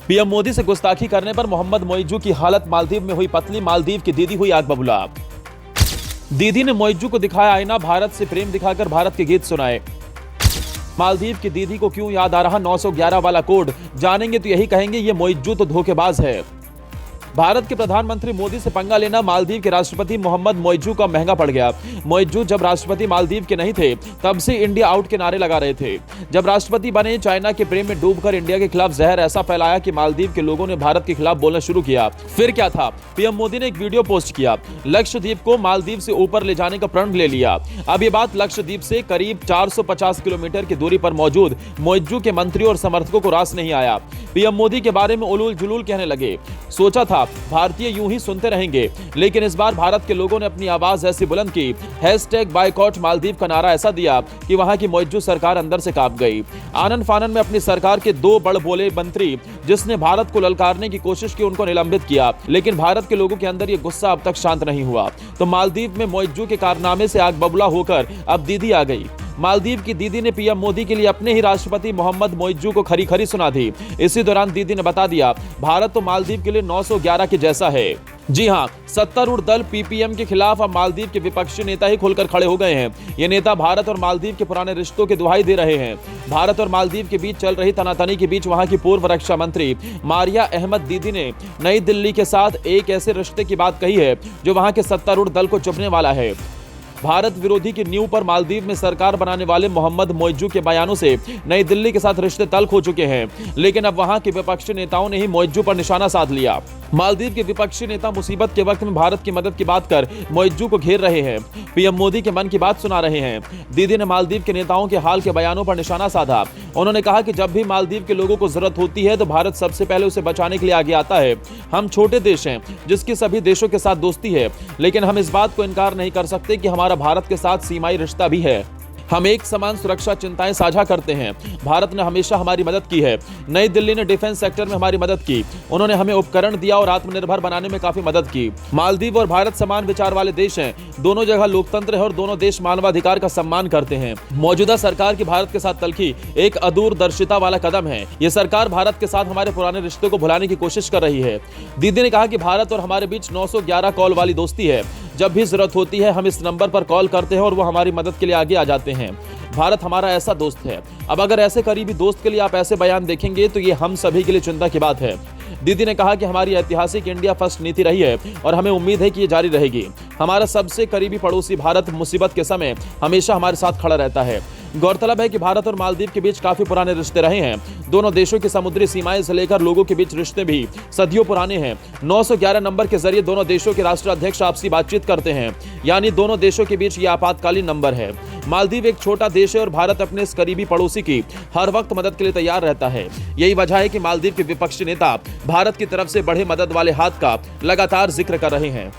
PM Modi से गुस्ताखी करने पर मोहम्मद मोइज्जू की हालत, मालदीव में हुई पतली, मालदीव की दीदी हुई आग बबूला। दीदी ने मोइज्जू को दिखाया आईना, भारत से प्रेम दिखाकर भारत के गीत सुनाए। मालदीव की दीदी को क्यों याद आ रहा 911 वाला कोड, जानेंगे तो यही कहेंगे ये मोइज्जू तो धोखेबाज है। भारत के प्रधानमंत्री मोदी से पंगा लेना मालदीव के राष्ट्रपति मोहम्मद मोइज्जू का महंगा पड़ गया। मोइज्जू जब राष्ट्रपति मालदीव के नहीं थे तब से इंडिया आउट के नारे लगा रहे थे। जब राष्ट्रपति बने, चाइना के प्रेम में डूबकर इंडिया के खिलाफ जहर ऐसा फैलाया कि मालदीव के लोगों ने भारत के खिलाफ बोलना शुरू किया। फिर क्या था, पीएम मोदी ने एक वीडियो पोस्ट किया, लक्षद्वीप को मालदीव से ऊपर ले जाने का प्रण ले लिया। अब ये बात लक्षद्वीप से करीब 450 किलोमीटर की दूरी पर मौजूद मोइज्जू के मंत्री और समर्थकों को रास नहीं आया। पीएम मोदी के बारे में उलूल जुलूल कहने लगे। सोचा था भारतीय यूं ही सुनते रहेंगे, लेकिन इस बार भारत के लोगों ने अपनी आवाज ऐसी बुलंद की, #बायकॉट मालदीव का नारा ऐसा दिया कि वहां की मोइज्जू सरकार अंदर से कांप गई। आनन फानन में अपनी सरकार के 2 बड़बोले मंत्री जिसने भारत को ललकारने की कोशिश की, उनको निलंबित किया, लेकिन भारत के लोगों के अंदर ये गुस्सा अब तक शांत नहीं हुआ। तो मालदीव में मोइज्जू के कारनामे से आग बबूला होकर अब दीदी आ गई। मालदीव की दीदी ने पीएम मोदी के लिए अपने ही राष्ट्रपति मोहम्मद मोइज्जू को खरी खरी सुना दी। इसी दौरान दीदी ने बता दिया, भारत तो मालदीव के लिए 911 के जैसा है। जी हां, सत्तारूढ़ दल पीपीएम के खिलाफ अब मालदीव के विपक्षी नेता ही खुलकर खड़े हो गए हैं। ये नेता भारत और मालदीव के पुराने रिश्तों की दुहाई दे रहे हैं। भारत और मालदीव के बीच चल रही तनातनी के बीच वहां की पूर्व रक्षा मंत्री मारिया अहमद दीदी ने नई दिल्ली के साथ एक ऐसे रिश्ते की बात कही है जो वहां के सत्तारूढ़ दल को चुभने वाला है। भारत विरोधी की नींव पर मालदीव में सरकार बनाने वाले मोहम्मद मोइज्जू के बयानों से नई दिल्ली के साथ रिश्ते तल्ख हो चुके हैं, लेकिन अब वहां के विपक्षी नेताओं ने ही मोइज्जू पर निशाना साध लिया। मालदीव के विपक्षी नेता मुसीबत के वक्त में भारत की मदद की बात कर मोइज्जू को घेर रहे हैं, पीएम मोदी के मन की बात सुना रहे हैं। दीदी ने मालदीव के नेताओं के हाल के बयानों पर निशाना साधा। उन्होंने कहा कि जब भी मालदीव के लोगों को जरूरत होती है तो भारत सबसे पहले उसे बचाने के लिए आगे आता है। हम छोटे देश हैं जिसकी सभी देशों के साथ दोस्ती है, लेकिन हम इस बात को इनकार नहीं कर सकते कि हमारा भारत के साथ सीमाई रिश्ता भी है। हम एक समान सुरक्षा चिंताएं साझा करते हैं। भारत ने हमेशा हमारी मदद की है। नई दिल्ली ने डिफेंस सेक्टर में हमारी मदद की। उन्होंने हमें उपकरण दिया और आत्मनिर्भर बनाने में काफी मदद की। मालदीव और भारत समान विचार वाले देश हैं। दोनों जगह लोकतंत्र है और दोनों देश मानवाधिकार का सम्मान करते हैं। मौजूदा सरकार की भारत के साथ तल्खी एक अदूरदर्शिता वाला कदम है। ये सरकार भारत के साथ हमारे पुराने रिश्तों को भुलाने की कोशिश कर रही है। दीदी ने कहा कि भारत और हमारे बीच 911 कॉल वाली दोस्ती है। जब भी जरूरत होती है हम इस नंबर पर कॉल करते हैं और वो हमारी मदद के लिए आगे आ जाते हैं। भारत हमारा ऐसा दोस्त है। अब अगर ऐसे करीबी दोस्त के लिए आप ऐसे बयान देखेंगे तो ये हम सभी के लिए चिंता की बात है। दीदी ने कहा कि हमारी ऐतिहासिक इंडिया फर्स्ट नीति रही है और हमें उम्मीद है कि ये जारी रहेगी। हमारा सबसे करीबी पड़ोसी भारत मुसीबत के समय हमेशा हमारे साथ खड़ा रहता है। गौरतलब है कि भारत और मालदीव के बीच काफी पुराने रिश्ते रहे हैं। दोनों देशों की समुद्री सीमाएं से लेकर लोगों के बीच रिश्ते भी सदियों पुराने हैं। 911 नंबर के जरिए दोनों देशों के राष्ट्राध्यक्ष आपसी बातचीत करते हैं, यानी दोनों देशों के बीच ये आपातकालीन नंबर है। मालदीव एक छोटा देश है और भारत अपने इस करीबी पड़ोसी की हर वक्त मदद के लिए तैयार रहता है। यही वजह है कि मालदीव के विपक्षी नेता भारत की तरफ से बढ़े मदद वाले हाथ का लगातार जिक्र कर रहे हैं।